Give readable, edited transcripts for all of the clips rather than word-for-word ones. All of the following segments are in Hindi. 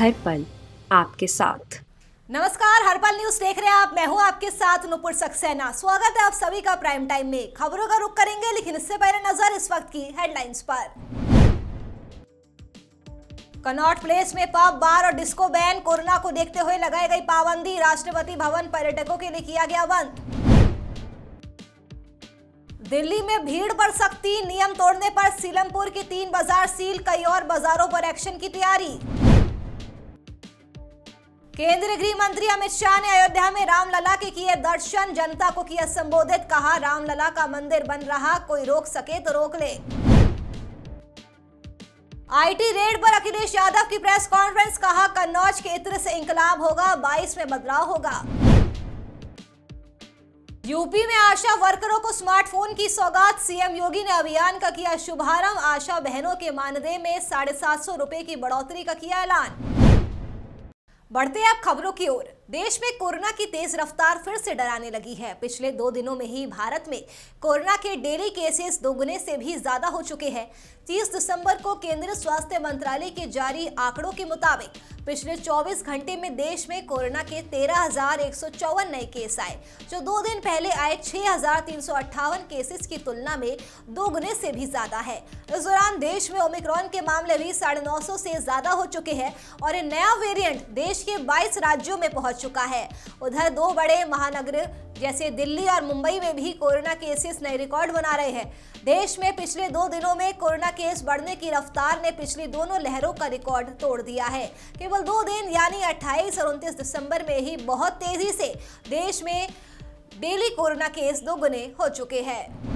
हर पल आपके साथ। नमस्कार, हरपल न्यूज देख रहे हैं आप। मैं हूं आपके साथ नुपुर सक्सेना। स्वागत है आप सभी का प्राइम टाइम में। खबरों का रुख करेंगे, लेकिन इससे पहले नजर इस वक्त की हेडलाइंस पर। कनॉट प्लेस में पब, बार और डिस्को बैन। कोरोना को देखते हुए लगाई गई पाबंदी। राष्ट्रपति भवन पर्यटकों के लिए किया गया बंद। दिल्ली में भीड़ बढ़ सकती, नियम तोड़ने पर सीलमपुर के 3 बाजार सील। कई और बाजारों पर एक्शन की तैयारी। केंद्रीय गृह मंत्री अमित शाह ने अयोध्या में रामलला के किए दर्शन। जनता को किया संबोधित। कहा, रामलला का मंदिर बन रहा, कोई रोक सके तो रोक ले। आईटी रेड पर अखिलेश यादव की प्रेस कॉन्फ्रेंस। कहा, कन्नौज के इत्र से इंकलाब होगा, 22 में बदलाव होगा। यूपी में आशा वर्करों को स्मार्टफोन की सौगात। सीएम योगी ने अभियान का किया शुभारंभ। आशा बहनों के मानदेय में 750 रुपए की बढ़ोतरी का किया ऐलान। बढ़ते हैं अब खबरों की ओर। देश में कोरोना की तेज रफ्तार फिर से डराने लगी है। पिछले 2 दिनों में ही भारत में कोरोना के डेली केसेस दोगुने से भी ज्यादा हो चुके हैं। 30 दिसंबर को केंद्रीय स्वास्थ्य मंत्रालय के जारी आंकड़ों के मुताबिक पिछले 24 घंटे में देश में कोरोना के 13,154 नए केस आए, जो 2 दिन पहले आए 6,358 केसेस की तुलना में दोगुने से भी ज्यादा है। इस दौरान देश में ओमिक्रॉन के मामले भी 950 से ज्यादा हो चुके हैं और ये नया वेरिएंट देश के 22 राज्यों में पहुंच चुका है। उधर 2 बड़े महानगर जैसे दिल्ली और मुंबई में भी कोरोना केसेस नए रिकॉर्ड बना रहे हैं। देश में पिछले 2 दिनों में कोरोना केस बढ़ने की रफ्तार ने पिछली दोनों लहरों का रिकॉर्ड तोड़ दिया है। केवल 2 दिन यानी 28 और 29 दिसंबर में ही बहुत तेजी से देश में डेली कोरोना केस दोगुने हो चुके हैं।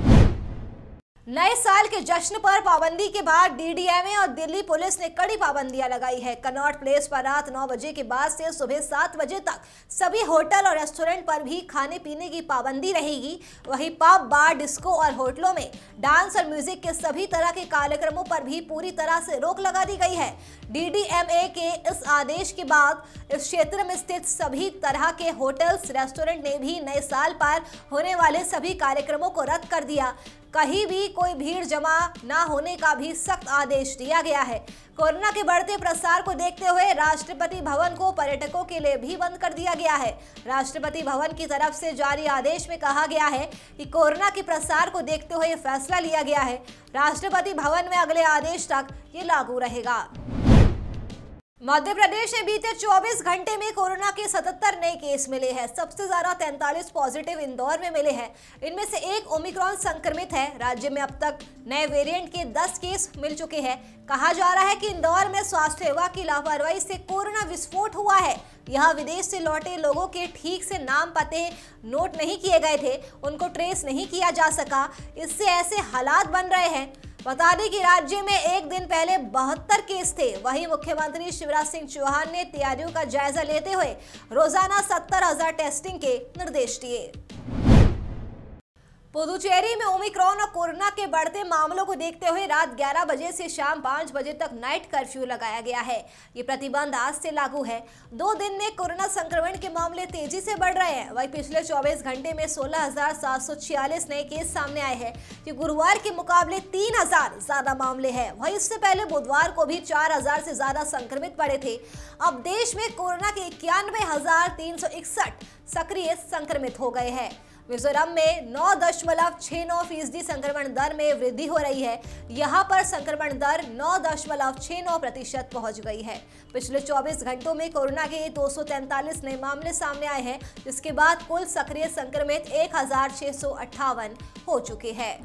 नए साल के जश्न पर पाबंदी के बाद डीडीएमए और दिल्ली पुलिस ने कड़ी पाबंदियां लगाई है। कनॉट प्लेस पर रात 9 बजे के बाद से सुबह 7 बजे तक सभी होटल और रेस्टोरेंट पर भी खाने पीने की पाबंदी रहेगी। वहीं पब, बार, डिस्को और होटलों में डांस और म्यूजिक के सभी तरह के कार्यक्रमों पर भी पूरी तरह से रोक लगा दी गई है। डीडीएमए के इस आदेश के बाद इस क्षेत्र में स्थित सभी तरह के होटल्स, रेस्टोरेंट ने भी नए साल पर होने वाले सभी कार्यक्रमों को रद्द कर दिया। कहीं भी कोई भीड़ जमा ना होने का भी सख्त आदेश दिया गया है। कोरोना के बढ़ते प्रसार को देखते हुए राष्ट्रपति भवन को पर्यटकों के लिए भी बंद कर दिया गया है। राष्ट्रपति भवन की तरफ से जारी आदेश में कहा गया है कि कोरोना के प्रसार को देखते हुए फैसला लिया गया है। राष्ट्रपति भवन में अगले आदेश तक ये लागू रहेगा। मध्य प्रदेश में बीते 24 घंटे में कोरोना के 77 नए केस मिले हैं। सबसे ज्यादा 43 पॉजिटिव इंदौर में मिले हैं। इनमें से 1 ओमिक्रॉन संक्रमित है। राज्य में अब तक नए वेरिएंट के 10 केस मिल चुके हैं। कहा जा रहा है कि इंदौर में स्वास्थ्य विभाग की लापरवाही से कोरोना विस्फोट हुआ है। यहाँ विदेश से लौटे लोगों के ठीक से नाम पते नोट नहीं किए गए थे, उनको ट्रेस नहीं किया जा सका। इससे ऐसे हालात बन रहे हैं। बता दें कि राज्य में एक दिन पहले 72 केस थे। वहीं मुख्यमंत्री शिवराज सिंह चौहान ने तैयारियों का जायजा लेते हुए रोजाना 70,000 टेस्टिंग के निर्देश दिए। पुदुचेरी में ओमिक्रॉन और कोरोना के बढ़ते मामलों को देखते हुए रात 11 बजे से शाम 5 बजे तक नाइट कर्फ्यू लगाया गया है। ये प्रतिबंध आज से लागू है। 2 दिन में कोरोना संक्रमण के मामले तेजी से बढ़ रहे हैं। वहीं पिछले 24 घंटे में 16,746 नए केस सामने आए हैं। ये गुरुवार के मुकाबले 3,000 ज्यादा मामले हैं। वहीं इससे पहले बुधवार को भी 4,000 से ज्यादा संक्रमित पड़े थे। अब देश में कोरोना के 91,361 सक्रिय संक्रमित हो गए हैं। मिजोरम में 9.69% संक्रमण दर में वृद्धि हो रही है। यहाँ पर संक्रमण दर 9.69% पहुंच गई है। पिछले 24 घंटों में कोरोना के 243 नए मामले सामने आए हैं, जिसके बाद कुल सक्रिय संक्रमित 1,658 हो चुके हैं।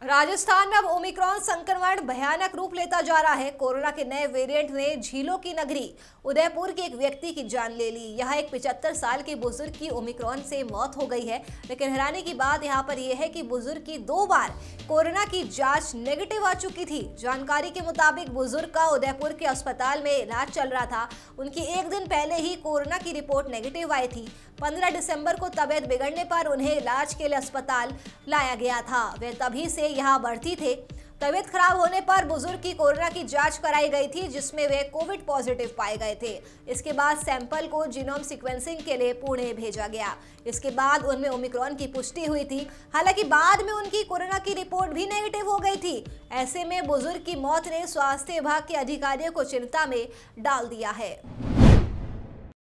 राजस्थान में अब ओमिक्रॉन संक्रमण भयानक रूप लेता जा रहा है। कोरोना के नए वेरिएंट ने झीलों की नगरी उदयपुर के एक व्यक्ति की जान ले ली। यहाँ एक 75 साल के बुजुर्ग की ओमिक्रॉन से मौत हो गई है। लेकिन हैरानी की बात यहाँ पर यह है कि बुजुर्ग की 2 बार कोरोना की जांच नेगेटिव आ चुकी थी। जानकारी के मुताबिक बुजुर्ग का उदयपुर के अस्पताल में इलाज चल रहा था। उनकी एक दिन पहले ही कोरोना की रिपोर्ट नेगेटिव आई थी। 15 दिसंबर को तबीयत बिगड़ने पर उन्हें इलाज के लिए अस्पताल लाया गया था। वे तभी से यहाँ भर्ती थे। तबीयत खराब होने पर बुजुर्ग की कोरोना की जांच कराई गई थी, जिसमें वे कोविड पॉजिटिव पाए गए थे। इसके बाद सैंपल को जीनोम सीक्वेंसिंग के लिए पुणे भेजा गया। इसके बाद उनमें ओमिक्रॉन की पुष्टि हुई थी। हालांकि बाद में उनकी कोरोना की रिपोर्ट भी नेगेटिव हो गई थी। ऐसे में बुजुर्ग की मौत ने स्वास्थ्य विभाग के अधिकारियों को चिंता में डाल दिया है।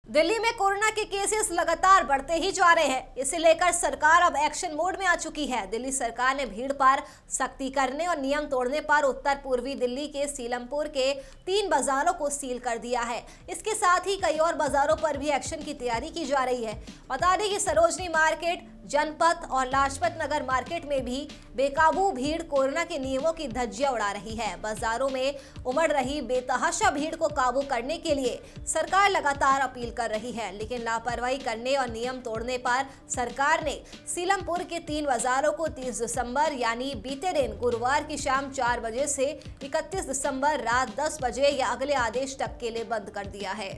दिल्ली में कोरोना के केसेस लगातार बढ़ते ही जा रहे हैं। इसे लेकर सरकार अब एक्शन मोड में आ चुकी है। दिल्ली सरकार ने भीड़ पर सख्ती करने और नियम तोड़ने पर उत्तर पूर्वी दिल्ली के सीलमपुर के 3 बाजारों को सील कर दिया है। इसके साथ ही कई और बाजारों पर भी एक्शन की तैयारी की जा रही है। बता दें कि सरोजनी मार्केट, जनपथ और लाजपत नगर मार्केट में भी बेकाबू भीड़ कोरोना के नियमों की धज्जियां उड़ा रही है। बाजारों में उमड़ रही बेतहाशा भीड़ को काबू करने के लिए सरकार लगातार अपील कर रही है, लेकिन लापरवाही करने और नियम तोड़ने पर सरकार ने सीलमपुर के 3 बाजारों को 30 दिसंबर यानी बीते दिन गुरुवार की शाम 4 बजे से 31 दिसंबर रात 10 बजे या अगले आदेश तक के लिए बंद कर दिया है।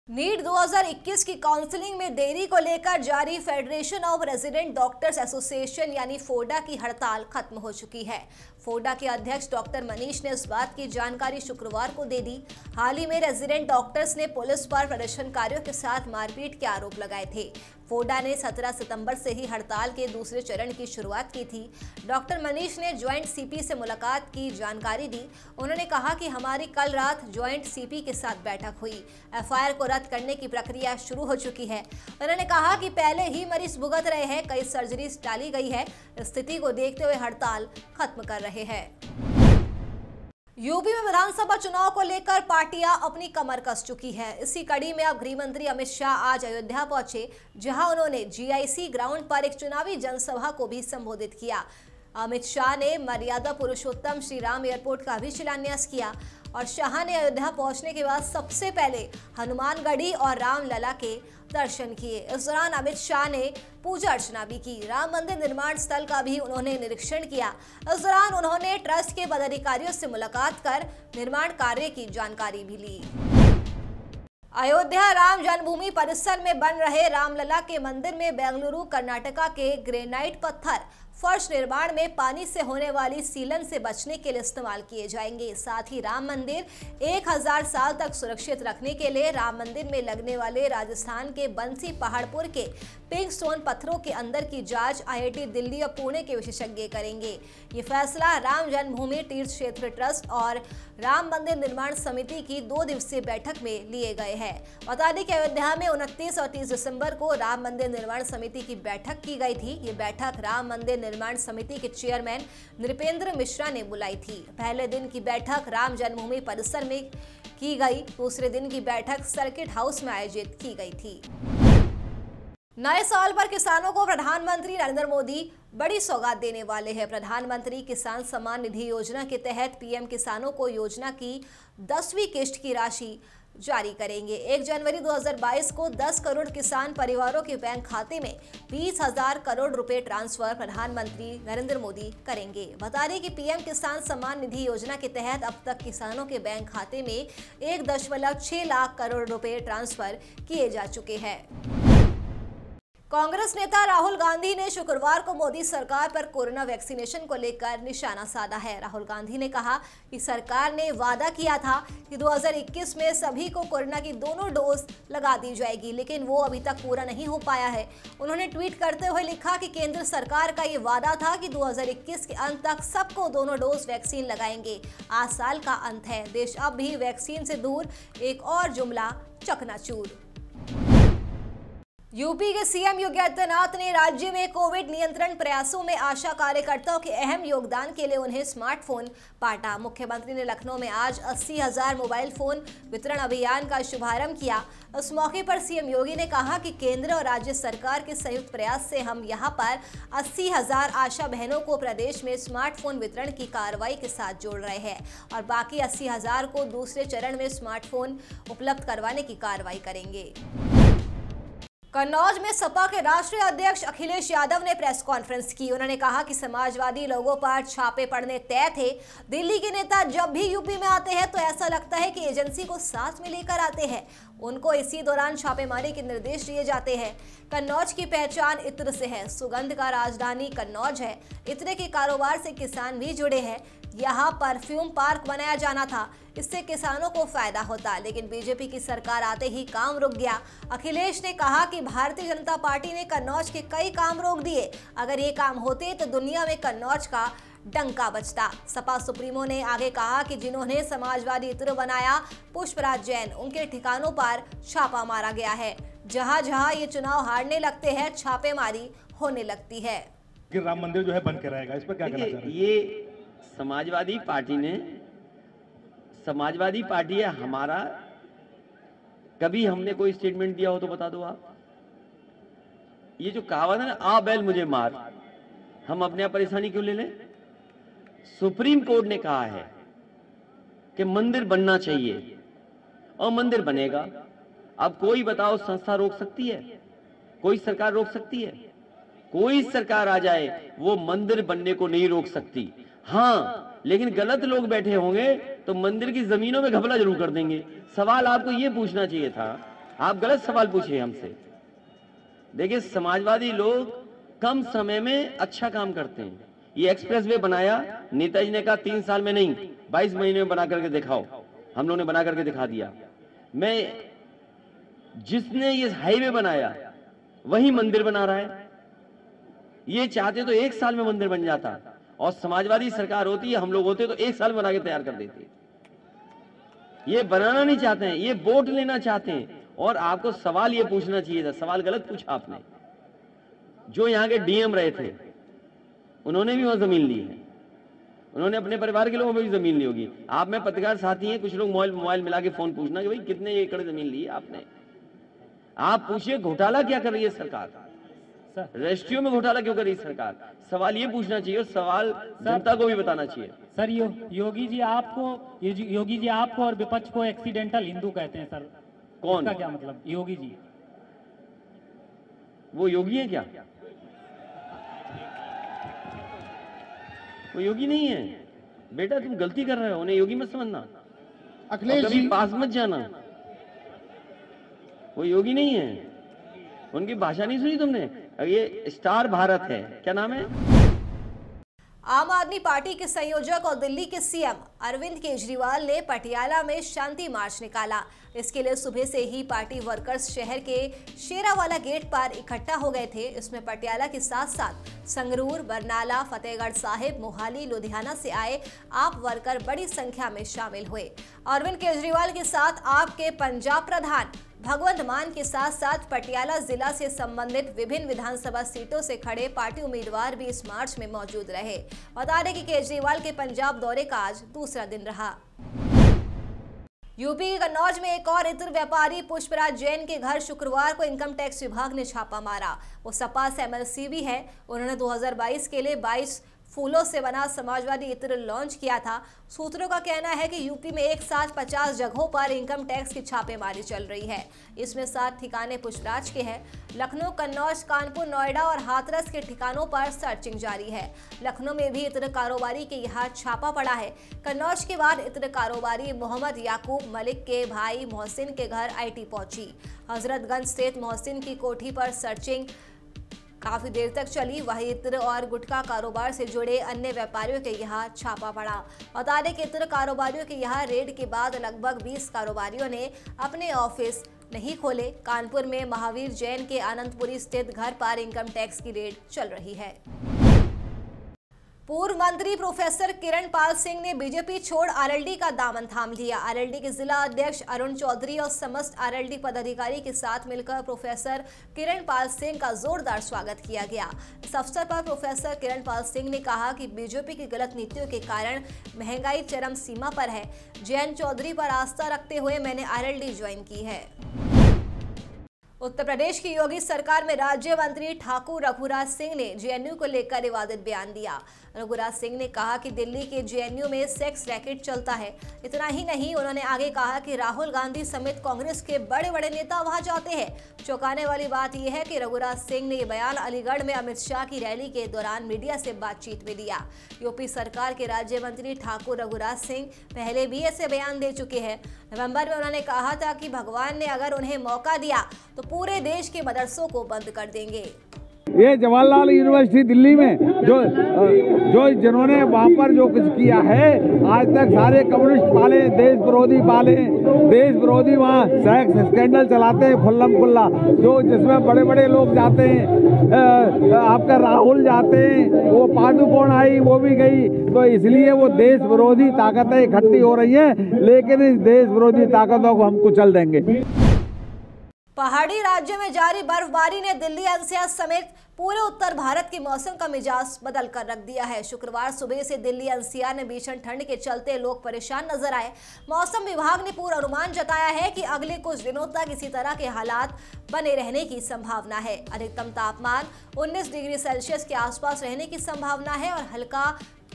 नीट 2021 की काउंसलिंग में देरी को लेकर जारी federation of resident doctors association यानी फोडा की हड़ताल खत्म हो चुकी है। फोडा के अध्यक्ष डॉक्टर मनीष ने इस बात की जानकारी शुक्रवार को दे दी। हाल ही में रेजिडेंट डॉक्टर्स ने पुलिस पर प्रदर्शनकारियों के साथ मारपीट के आरोप लगाए थे। फोडा ने 17 सितंबर से ही हड़ताल के दूसरे चरण की शुरुआत की थी। डॉक्टर मनीष ने ज्वाइंट सीपी से मुलाकात की जानकारी दी। उन्होंने कहा कि हमारी कल रात ज्वाइंट सीपी के साथ बैठक हुई। एफआईआर को रद्द करने की प्रक्रिया शुरू हो चुकी है। उन्होंने कहा कि पहले ही मरीज भुगत रहे हैं, कई सर्जरीज टाली गई है। स्थिति को देखते हुए हड़ताल खत्म कर रहे हैं। यूपी में विधानसभा चुनाव को लेकर पार्टियां अपनी कमर कस चुकी है। इसी कड़ी में अब गृह मंत्री अमित शाह आज अयोध्या पहुंचे, जहां उन्होंने जीआईसी ग्राउंड पर एक चुनावी जनसभा को भी संबोधित किया। अमित शाह ने मर्यादा पुरुषोत्तम श्री राम एयरपोर्ट का भी शिलान्यास किया और शाह ने अयोध्या पहुंचने के बाद सबसे पहले हनुमानगढ़ी और रामलला के दर्शन किए। इस दौरान अमित शाह ने पूजा अर्चना भी की। राम मंदिर निर्माण स्थल का भी उन्होंने निरीक्षण किया। इस दौरान उन्होंने ट्रस्ट के पदाधिकारियों से मुलाकात कर निर्माण कार्य की जानकारी भी ली। अयोध्या राम जन्मभूमि परिसर में बन रहे रामलला के मंदिर में बेंगलुरु कर्नाटका के ग्रेनाइट पत्थर फर्श निर्माण में पानी से होने वाली सीलन से बचने के लिए इस्तेमाल किए जाएंगे। साथ ही राम मंदिर 1000 साल तक सुरक्षित रखने के लिए राम मंदिर में लगने वाले राजस्थान के बंसी पहाड़पुर के पिंक स्टोन पत्थरों के अंदर की जांच आईआईटी दिल्ली और पुणे के विशेषज्ञ करेंगे। ये फैसला राम जन्मभूमि तीर्थ क्षेत्र ट्रस्ट और राम मंदिर निर्माण समिति की 2 दिवसीय बैठक में लिए गए हैं। बता दें कि अयोध्या में 29 और 30 दिसंबर को राम मंदिर निर्माण समिति की बैठक की गई थी। ये बैठक राम मंदिर निर्माण समिति के चेयरमैन नृपेंद्र मिश्रा ने बुलाई थी। पहले दिन की बैठक राम जन्मभूमि परिसर में की गई। दूसरे दिन की बैठक सर्किट हाउस में आयोजित की गई थी। नए साल पर किसानों को प्रधानमंत्री नरेंद्र मोदी बड़ी सौगात देने वाले हैं। प्रधानमंत्री किसान सम्मान निधि योजना के तहत पीएम किसानों को योजना की 10वीं किश्त की राशि जारी करेंगे। 1 जनवरी 2022 को 10 करोड़ किसान परिवारों के बैंक खाते में 20,000 करोड़ रुपए ट्रांसफर प्रधानमंत्री नरेंद्र मोदी करेंगे। बता दें कि पीएम किसान सम्मान निधि योजना के तहत अब तक किसानों के बैंक खाते में 1.6 लाख करोड़ रुपए ट्रांसफर किए जा चुके हैं। कांग्रेस नेता राहुल गांधी ने शुक्रवार को मोदी सरकार पर कोरोना वैक्सीनेशन को लेकर निशाना साधा है। राहुल गांधी ने कहा कि सरकार ने वादा किया था कि 2021 में सभी को कोरोना की दोनों डोज लगा दी जाएगी, लेकिन वो अभी तक पूरा नहीं हो पाया है। उन्होंने ट्वीट करते हुए लिखा कि केंद्र सरकार का ये वादा था कि 2021 के अंत तक सबको दोनों डोज वैक्सीन लगाएंगे। आज साल का अंत है, देश अब भी वैक्सीन से दूर। एक और जुमला चकनाचूर। यूपी के सीएम योगी आदित्यनाथ ने राज्य में कोविड नियंत्रण प्रयासों में आशा कार्यकर्ताओं के अहम योगदान के लिए उन्हें स्मार्टफोन बांटा। मुख्यमंत्री ने लखनऊ में आज 80,000 मोबाइल फोन वितरण अभियान का शुभारंभ किया। उस मौके पर सीएम योगी ने कहा कि केंद्र और राज्य सरकार के संयुक्त प्रयास से हम यहां पर 80,000 आशा बहनों को प्रदेश में स्मार्टफोन वितरण की कार्रवाई के साथ जोड़ रहे हैं और बाकी 80,000 को दूसरे चरण में स्मार्टफोन उपलब्ध करवाने की कार्रवाई करेंगे। कन्नौज में सपा के राष्ट्रीय अध्यक्ष अखिलेश यादव ने प्रेस कॉन्फ्रेंस की। उन्होंने कहा कि समाजवादी लोगों पर छापे पड़ने तय थे। दिल्ली के नेता जब भी यूपी में आते हैं तो ऐसा लगता है कि एजेंसी को साथ में लेकर आते हैं। उनको इसी दौरान छापेमारी के निर्देश दिए जाते हैं। कन्नौज की पहचान इत्र से है। सुगंध का राजधानी कन्नौज है। इत्र के कारोबार से किसान भी जुड़े हैं। यहाँ परफ्यूम पार्क बनाया जाना था, इससे किसानों को फायदा होता, लेकिन बीजेपी की सरकार आते ही काम रुक गया। अखिलेश ने कहा कि भारतीय जनता पार्टी ने कन्नौज के कई काम रोक दिए। अगर ये काम होते तो दुनिया में कन्नौज का डंका बजता। सपा सुप्रीमो ने आगे कहा कि जिन्होंने समाजवादी इत्र बनाया पुष्पराज जैन, उनके ठिकानों पर छापा मारा गया है। जहां जहां ये चुनाव हारने लगते हैं, छापेमारी होने लगती है। कि राम मंदिर जो है बन के रहेगा, इस पर क्या कहना चाह रहे हैं? ये समाजवादी पार्टी है हमारा। कभी हमने कोई स्टेटमेंट दिया हो तो बता दो आप। ये जो कहावत है ना, आ बैल मुझे मार, हम अपने आप परेशानी क्यों ले लें? सुप्रीम कोर्ट ने कहा है कि मंदिर बनना चाहिए और मंदिर बनेगा। अब कोई बताओ संस्था रोक सकती है? कोई सरकार रोक सकती है? कोई सरकार आ जाए वो मंदिर बनने को नहीं रोक सकती। हाँ, लेकिन गलत लोग बैठे होंगे तो मंदिर की जमीनों में घपला जरूर कर देंगे। सवाल आपको ये पूछना चाहिए था, आप गलत सवाल पूछे हमसे। देखिए, समाजवादी लोग कम समय में अच्छा काम करते हैं। ये एक्सप्रेसवे बनाया, नेताजी ने कहा 3 साल में नहीं 22 महीने में बना करके दिखाओ। हम लोगों ने बना करके दिखा दिया। जिसने ये हाईवे बनाया वही मंदिर बना रहा है। ये चाहते तो 1 साल में मंदिर बन जाता, और समाजवादी सरकार होती है, हम लोग होते तो 1 साल बना के तैयार कर देते। ये बनाना नहीं चाहते हैं, ये वोट लेना चाहते हैं। और आपको सवाल ये पूछना चाहिए था, सवाल गलत पूछा आपने। जो यहाँ के डीएम रहे थे उन्होंने भी वहां जमीन ली है, उन्होंने अपने परिवार के लोगों में भी जमीन ली होगी। आप में पत्रकार साथी हैं, कुछ लोग मोबाइल मिला के फोन पूछना कि भाई कितने एकड़ जमीन ली है आपने। आप पूछिए घोटाला क्या कर रही है सरकार, रजिस्ट्रियों में घोटाला क्यों कर रही है सरकार? सवाल ये पूछना चाहिए, और सवाल जनता को भी बताना चाहिए। सर, योगी जी आपको और विपक्ष को एक्सीडेंटल हिंदू कहते हैं सर। कौन? इसका क्या मतलब? योगी जी। वो योगी है क्या? वो योगी नहीं है बेटा, तुम गलती कर रहे हो, उन्हें योगी मत समझना। अखिलेश कभी जी पास मत जाना। वो योगी नहीं है, उनकी भाषा नहीं सुनी तुमने? ये स्टार भारत है, क्या नाम है? आम आदमी पार्टी के संयोजक और दिल्ली के सीएम अरविंद केजरीवाल ने पटियाला में शांति मार्च निकाला। इसके लिए सुबह से ही पार्टी वर्कर्स शहर के शेरावाला गेट पर इकट्ठा हो गए थे। इसमें पटियाला के साथ साथ संगरूर, बरनाला, फतेहगढ़ साहिब, मोहाली, लुधियाना से आए आप वर्कर बड़ी संख्या में शामिल हुए। अरविंद केजरीवाल के साथ आप के पंजाब प्रधान भगवंत मान के साथ साथ पटियाला जिला से संबंधित विभिन्न विधानसभा सीटों से खड़े पार्टी उम्मीदवार भी इस मार्च में मौजूद रहे। बता दें कि केजरीवाल के पंजाब दौरे का आज दूसरा दिन रहा। यूपी के कन्नौज में एक और इत्र व्यापारी पुष्पराज जैन के घर शुक्रवार को इनकम टैक्स विभाग ने छापा मारा। वो सपा से एमएलसी भी है। उन्होंने 2022 के लिए 22 फूलों से बना समाजवादी इत्र लॉन्च किया था। सूत्रों का कहना है कि यूपी में एक साथ 50 जगहों पर इनकम टैक्स की छापेमारी चल रही है। इसमें 7 ठिकाने पुष्पराज के हैं। लखनऊ, कन्नौज, कानपुर, नोएडा और हाथरस के ठिकानों पर सर्चिंग जारी है। लखनऊ में भी इत्र कारोबारी के यहाँ छापा पड़ा है। कन्नौज के बाद इत्र कारोबारी मोहम्मद याकूब मलिक के भाई मोहसिन के घर आईटी पहुंची। हजरतगंज स्थित मोहसिन की कोठी पर सर्चिंग काफी देर तक चली। वही इत्र और गुटखा कारोबार से जुड़े अन्य व्यापारियों के यहाँ छापा पड़ा। बता दें कि इत्र कारोबारियों के यहाँ रेड के बाद लगभग 20 कारोबारियों ने अपने ऑफिस नहीं खोले। कानपुर में महावीर जैन के आनंदपुरी स्थित घर पर इनकम टैक्स की रेड चल रही है। पूर्व मंत्री प्रोफेसर किरण पाल सिंह ने बीजेपी छोड़ आरएलडी का दामन थाम लिया। आरएलडी के जिला अध्यक्ष अरुण चौधरी और समस्त आरएलडी पदाधिकारी के साथ मिलकर प्रोफेसर किरण पाल सिंह का जोरदार स्वागत किया गया। इस अवसर पर प्रोफेसर किरण पाल सिंह ने कहा कि बीजेपी की गलत नीतियों के कारण महंगाई चरम सीमा पर है। जयंत चौधरी पर आस्था रखते हुए मैंने आरएलडी ज्वाइन की है। उत्तर प्रदेश की योगी सरकार में राज्य मंत्री ठाकुर रघुराज सिंह ने जेएनयू को लेकर विवादित बयान दिया। रघुराज सिंह ने कहा कि दिल्ली के जेएनयू में सेक्स रैकेट चलता है। इतना ही नहीं, उन्होंने आगे कहा कि राहुल गांधी समेत कांग्रेस के बड़े बड़े नेता वहां जाते हैं। चौंकाने वाली बात यह है कि रघुराज सिंह ने ये बयान अलीगढ़ में अमित शाह की रैली के दौरान मीडिया से बातचीत में दिया। यूपी सरकार के राज्य मंत्री ठाकुर रघुराज सिंह पहले भी ऐसे बयान दे चुके हैं। नवंबर में उन्होंने कहा था कि भगवान ने अगर उन्हें मौका दिया तो पूरे देश के मदरसों को बंद कर देंगे। ये जवाहरलाल यूनिवर्सिटी दिल्ली में जो जिन्होंने वहाँ पर जो कुछ किया है, आज तक सारे कम्युनिस्ट वाले, देश विरोधी वहाँ सेक्स स्कैंडल चलाते हैं खुल्लम खुल्ला, जो जिसमें बड़े बड़े लोग जाते हैं, आपका राहुल जाते हैं, वो पादुकोण आई, वो भी गई। तो इसलिए वो देश विरोधी ताकतें इकट्ठी हो रही हैं, लेकिन इस देश विरोधी ताकतों को हम कुचल देंगे। पहाड़ी राज्यों में जारी बर्फबारी ने दिल्ली एनसीआर समेत पूरे उत्तर भारत के मौसम का मिजाज बदल कर रख दिया है। शुक्रवार सुबह से दिल्ली एनसीआर में भीषण ठंड के चलते लोग परेशान नजर आए। मौसम विभाग ने पूर्वानुमान जताया है कि अगले कुछ दिनों तक इसी तरह के हालात बने रहने की संभावना है। अधिकतम तापमान 19 डिग्री सेल्सियस के आसपास रहने की संभावना है और हल्का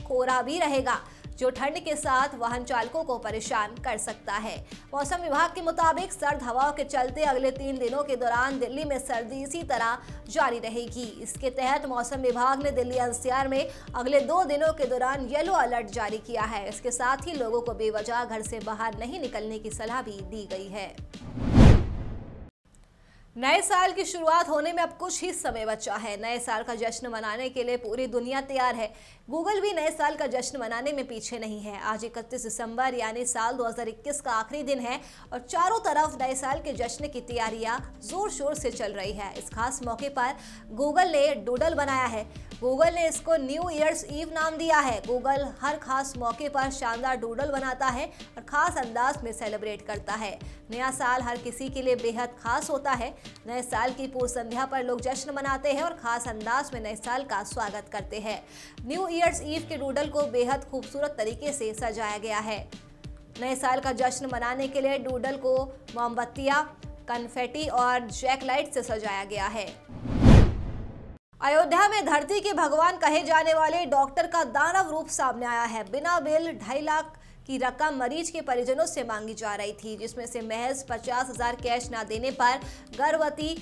कोहरा भी रहेगा, जो ठंड के साथ वाहन चालकों को परेशान कर सकता है। मौसम विभाग के मुताबिक सर्द हवाओं के चलते अगले 3 दिनों के दौरान दिल्ली में सर्दी इसी तरह जारी रहेगी। इसके तहत मौसम विभाग ने दिल्ली एनसीआर में अगले 2 दिनों के दौरान येलो अलर्ट जारी किया है। इसके साथ ही लोगों को बेवजह घर से बाहर नहीं निकलने की सलाह भी दी गई है। नए साल की शुरुआत होने में अब कुछ ही समय बचा है। नए साल का जश्न मनाने के लिए पूरी दुनिया तैयार है। गूगल भी नए साल का जश्न मनाने में पीछे नहीं है। आज 31 दिसंबर यानी साल 2021 का आखिरी दिन है और चारों तरफ नए साल के जश्न की तैयारियां जोर शोर से चल रही है। इस खास मौके पर गूगल ने डूडल बनाया है। गूगल ने इसको न्यू ईयर्स ईव नाम दिया है। गूगल हर खास मौके पर शानदार डूडल बनाता है और खास अंदाज में सेलिब्रेट करता है। नया साल हर किसी के लिए बेहद खास होता है। नए साल की पूर्व संध्या पर लोग जश्न मनाते हैं और खास अंदाज में नए साल का स्वागत करते हैं। न्यू ईयर्स ईव के डूडल को बेहद खूबसूरत तरीके से सजाया गया है। नए साल का जश्न मनाने के लिए डूडल को मोमबत्तियां, कन्फेटी और जैक लाइट से सजाया गया है। अयोध्या में धरती के भगवान कहे जाने वाले डॉक्टर का दानव रूप सामने आया है। बिना बिल 2.5 लाख की रकम मरीज के परिजनों से मांगी जा रही थी, जिसमें से महज 50,000 कैश न देने पर गर्भवती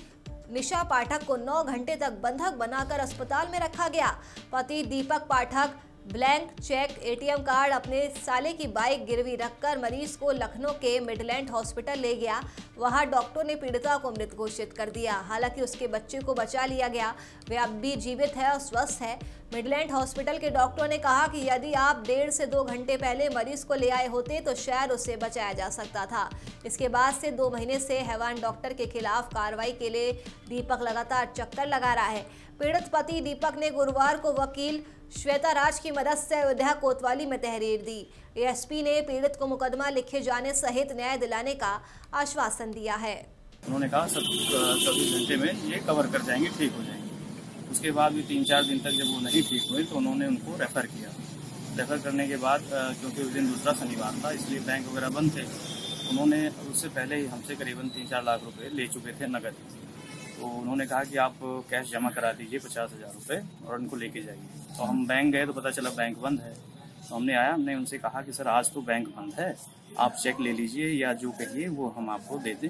निशा पाठक को 9 घंटे तक बंधक बनाकर अस्पताल में रखा गया। पति दीपक पाठक ब्लैंक चेक, एटीएम कार्ड, अपने साले की बाइक गिरवी रखकर मरीज को लखनऊ के मिडलैंड हॉस्पिटल ले गया। वहां डॉक्टर ने पीड़िता को मृत घोषित कर दिया। हालांकि उसके बच्चे को बचा लिया गया, वे अब भी जीवित है और स्वस्थ है। मिडलैंड हॉस्पिटल के डॉक्टर ने कहा कि यदि आप 1.5 से 2 घंटे पहले मरीज को ले आए होते तो शायद उसे बचाया जा सकता था। इसके बाद से 2 महीने से हैवान डॉक्टर के खिलाफ कार्रवाई के लिए दीपक लगातार चक्कर लगा रहा है। पीड़ित पति दीपक ने गुरुवार को वकील श्वेता राज की मदद से अयोध्या कोतवाली में तहरीर दी। एएसपी ने पीड़ित को मुकदमा लिखे जाने सहित न्याय दिलाने का आश्वासन दिया है। उन्होंने कहा 24 घंटे में ये कवर कर जाएंगे, ठीक हो जाएंगे। उसके बाद भी 3-4 दिन तक जब वो नहीं ठीक हुए तो उन्होंने उनको रेफर किया। रेफर करने के बाद क्योंकि उस दिन दूसरा शनिवार था इसलिए बैंक वगैरह बंद थे, उन्होंने उससे पहले ही हमसे करीबन 3-4 लाख रुपए ले चुके थे नकद। तो उन्होंने कहा कि आप कैश जमा करा दीजिए 50,000 रुपये और उनको लेके जाइए। तो हम बैंक गए तो पता चला बैंक बंद है। तो हमने उनसे कहा कि सर आज तो बैंक बंद है, आप चेक ले लीजिए या जो कहिए वो हम आपको दे दें,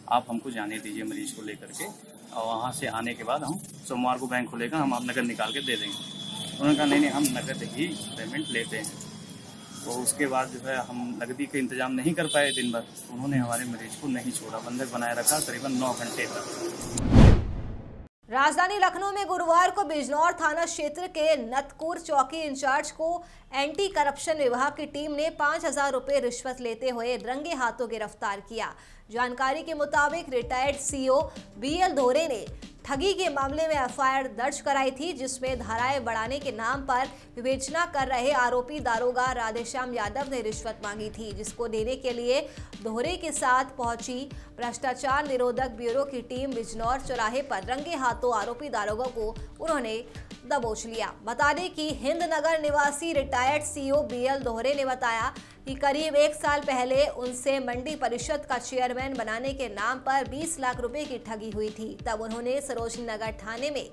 आप हमको जाने दीजिए मरीज को लेकर के, और वहाँ से आने के बाद हम सोमवार को बैंक खुलेगा, हम आप नकद निकाल के दे देंगे। उन्होंने कहा नहीं हम नकद ही पेमेंट लेते हैं। तो उसके बाद जो है हम नकदी का इंतजाम नहीं कर पाए दिन भर। उन्होंने हमारे मरीज को नहीं छोड़ा, बंधक बनाए रखा करीबन 9 घंटे तक। राजधानी लखनऊ में गुरुवार को बिजनौर थाना क्षेत्र के नतकुर चौकी इंचार्ज को एंटी करप्शन विभाग की टीम ने 5,000 रुपये रिश्वत लेते हुए रंगे हाथों गिरफ्तार किया। जानकारी के मुताबिक रिटायर्ड सीओ बीएल धोरे ने ठगी के मामले में एफआईआर दर्ज कराई थी, जिसमें धाराएं बढ़ाने के नाम पर विवेचना कर रहे आरोपी दारोगा राधेश्याम यादव ने रिश्वत मांगी थी, जिसको देने के लिए धोरे के साथ पहुंची भ्रष्टाचार निरोधक ब्यूरो की टीम बिजनौर चौराहे पर रंगे हाथों आरोपी दारोगा को उन्होंने दबोच लिया। बता दें कि हिंदनगर निवासी रिटायर्ड सीओ बीएल दोहरे ने बताया कि करीब 1 साल पहले उनसे मंडी परिषद का चेयरमैन बनाने के नाम पर 20 लाख रुपए की ठगी हुई थी। तब उन्होंने सरोजनी नगर थाने में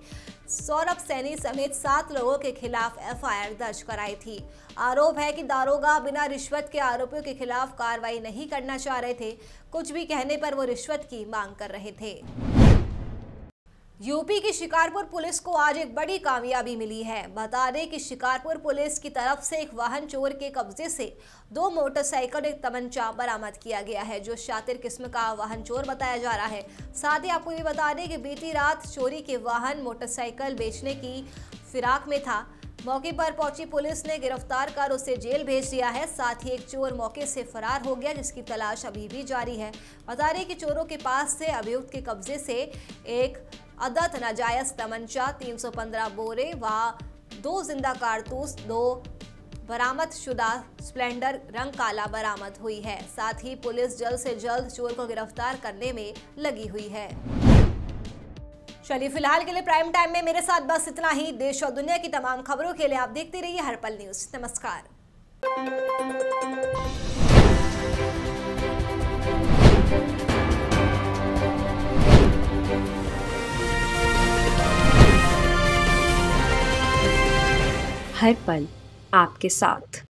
सौरभ सैनी समेत 7 लोगों के खिलाफ एफआईआर दर्ज कराई थी। आरोप है कि दारोगा बिना रिश्वत के आरोपियों के खिलाफ कार्रवाई नहीं करना चाह रहे थे। कुछ भी कहने पर वो रिश्वत की मांग कर रहे थे। यूपी की शिकारपुर पुलिस को आज एक बड़ी कामयाबी मिली है। बता दें कि शिकारपुर पुलिस की तरफ से एक वाहन चोर के कब्जे से 2 मोटरसाइकिल और एक तमंचा बरामद किया गया है, जो शातिर किस्म का वाहन चोर बताया जा रहा है। साथ ही आपको ये बता दें कि बीती रात चोरी के वाहन मोटरसाइकिल बेचने की फिराक में था। मौके पर पहुंची पुलिस ने गिरफ्तार कर उसे जेल भेज दिया है। साथ ही एक चोर मौके से फरार हो गया, जिसकी तलाश अभी भी जारी है। बता दें कि चोरों के पास से अभियुक्त के कब्जे से एक अदद नाजायज तमंचा, 315 बोरे व 2 जिंदा कारतूस, 2 बरामदशुदा स्प्लेंडर रंग काला बरामद हुई है। साथ ही पुलिस जल्द से जल्द चोर को गिरफ्तार करने में लगी हुई है। चलिए फिलहाल के लिए प्राइम टाइम में मेरे साथ बस इतना ही। देश और दुनिया की तमाम खबरों के लिए आप देखते रहिए हर पल न्यूज। नमस्कार। हर पल आपके साथ।